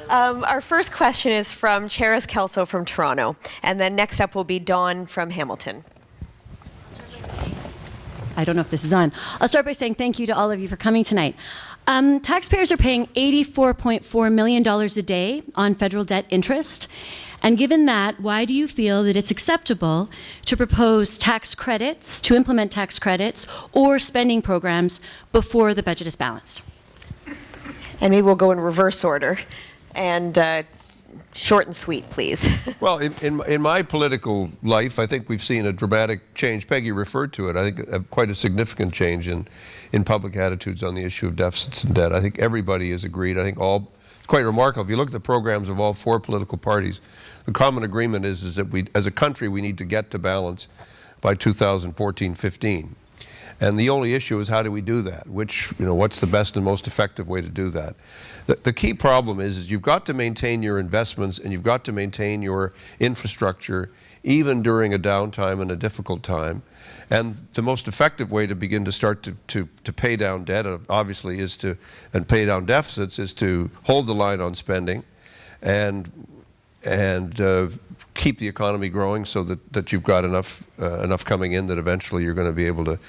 Our first question is from Cheris Kelso from Toronto, and then next up will be Dawn from Hamilton. I don't know if this is on. I'll start by saying thank you to all of you for coming tonight. Taxpayers are paying $84.4 million a day on federal debt interest. And given that, why do you feel that it's acceptable to propose tax credits, to implement tax credits, or spending programs before the budget is balanced? And maybe we'll go in reverse order. And short and sweet, please. Well, in my political life, I think we've seen a dramatic change. Peggy referred to it. I think quite a significant change in public attitudes on the issue of deficits and debt. I think everybody has agreed. I think it's quite remarkable. If you look at the programs of all four political parties, the common agreement is that we, as a country, we need to get to balance by 2014-15. And the only issue is how do we do that? What's the best and most effective way to do that? The key problem is you've got to maintain your investments and you've got to maintain your infrastructure even during a downtime and a difficult time. And the most effective way to begin to start to pay down debt, obviously, and pay down deficits, is to hold the line on spending and keep the economy growing so that you've got enough coming in that eventually you're going to be able to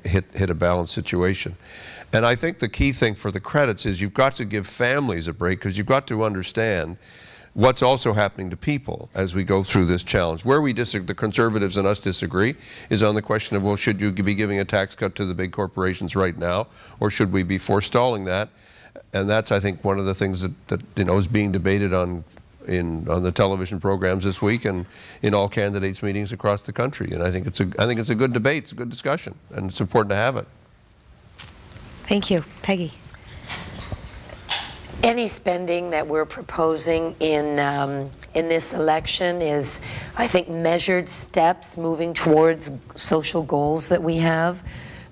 hit a balanced situation. And I think the key thing for the credits is you've got to give families a break, because you've got to understand what's also happening to people as we go through this challenge. Where we disagree, the Conservatives and us disagree, is on the question of, well, should you be giving a tax cut to the big corporations right now, or should we be forestalling that? And that's, I think, one of the things that is being debated on the television programs this week and in all candidates' meetings across the country. And I think it's a good debate, it's a good discussion, and it's important to have it. Thank you. Peggy. Any spending that we're proposing in this election is, I think, measured steps moving towards social goals that we have.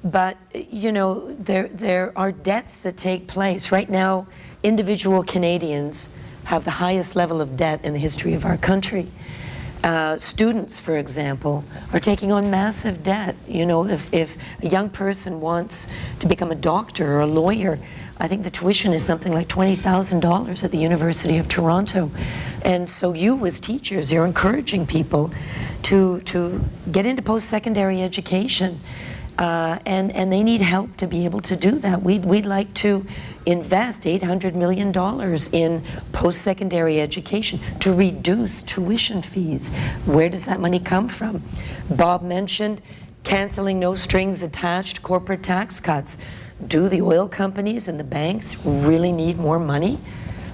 But, there are debts that take place. Right now, individual Canadians have the highest level of debt in the history of our country. Students, for example, are taking on massive debt. If a young person wants to become a doctor or a lawyer, I think the tuition is something like $20,000 at the University of Toronto. And so you, as teachers, you're encouraging people to get into post-secondary education. And they need help to be able to do that. We'd like to invest $800 million in post-secondary education to reduce tuition fees. Where does that money come from? Bob mentioned canceling no strings attached corporate tax cuts. Do the oil companies and the banks really need more money?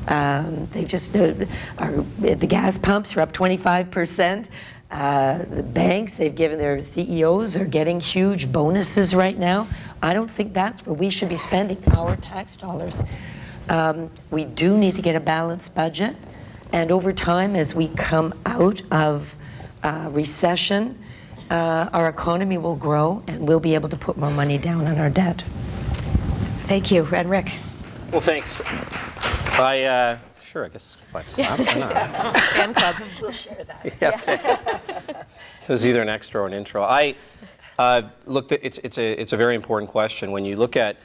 They've just, the gas pumps are up 25%. The banks, they've given their CEOs are getting huge bonuses right now. I don't think that's where we should be spending our tax dollars. We do need to get a balanced budget, and over time, as we come out of recession, our economy will grow and we'll be able to put more money down on our debt. Thank you. And Rick. Well, thanks. Sure, I guess fine. Yeah. Fan club. We'll share that. Yeah. So it's either an extra or an intro. Look, it's a very important question. When you look at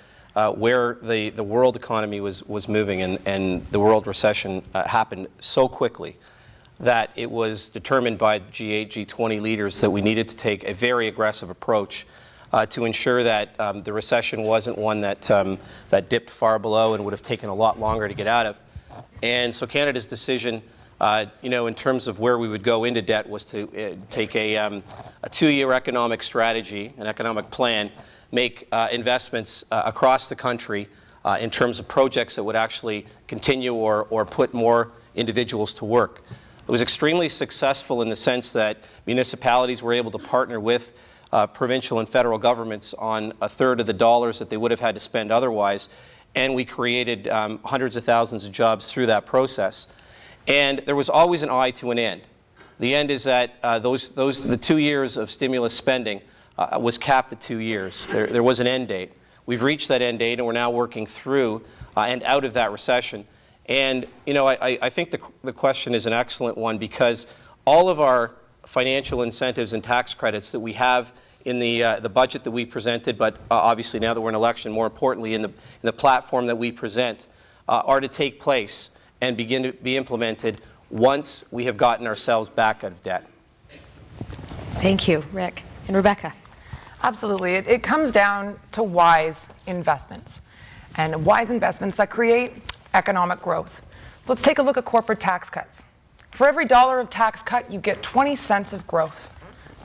where the world economy was moving and the world recession happened so quickly that it was determined by G8, G20 leaders that we needed to take a very aggressive approach to ensure that the recession wasn't one that dipped far below and would have taken a lot longer to get out of. And so Canada's decision, in terms of where we would go into debt, was to take a 2-year economic strategy, an economic plan, make investments across the country in terms of projects that would actually continue or put more individuals to work. It was extremely successful in the sense that municipalities were able to partner with provincial and federal governments on a third of the dollars that they would have had to spend otherwise. And we created hundreds of thousands of jobs through that process. And there was always an eye to an end. The end is that the 2 years of stimulus spending was capped at 2 years. There was an end date. We've reached that end date, and we're now working through and out of that recession. And I think the question is an excellent one, because all of our financial incentives and tax credits that we have in the budget that we presented, but obviously now that we're in election, more importantly in the platform that we present, are to take place and begin to be implemented once we have gotten ourselves back out of debt. Thank you, Rick. And Rebecca? Absolutely. It comes down to wise investments, and wise investments that create economic growth. So let's take a look at corporate tax cuts. For every dollar of tax cut, you get 20 cents of growth.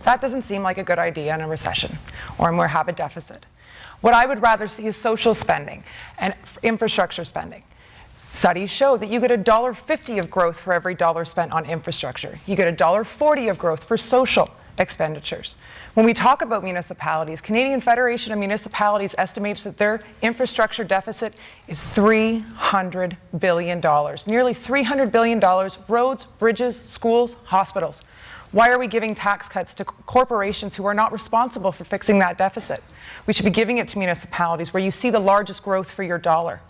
That doesn't seem like a good idea in a recession or when we have a deficit. What I would rather see is social spending and infrastructure spending. Studies show that you get $1.50 of growth for every dollar spent on infrastructure. You get $1.40 of growth for social expenditures. When we talk about municipalities, Canadian Federation of Municipalities estimates that their infrastructure deficit is $300 billion. Nearly $300 billion, roads, bridges, schools, hospitals. Why are we giving tax cuts to corporations who are not responsible for fixing that deficit? We should be giving it to municipalities where you see the largest growth for your dollar.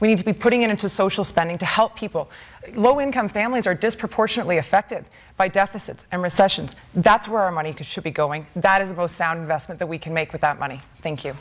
We need to be putting it into social spending to help people. Low-income families are disproportionately affected by deficits and recessions. That's where our money should be going. That is the most sound investment that we can make with that money. Thank you.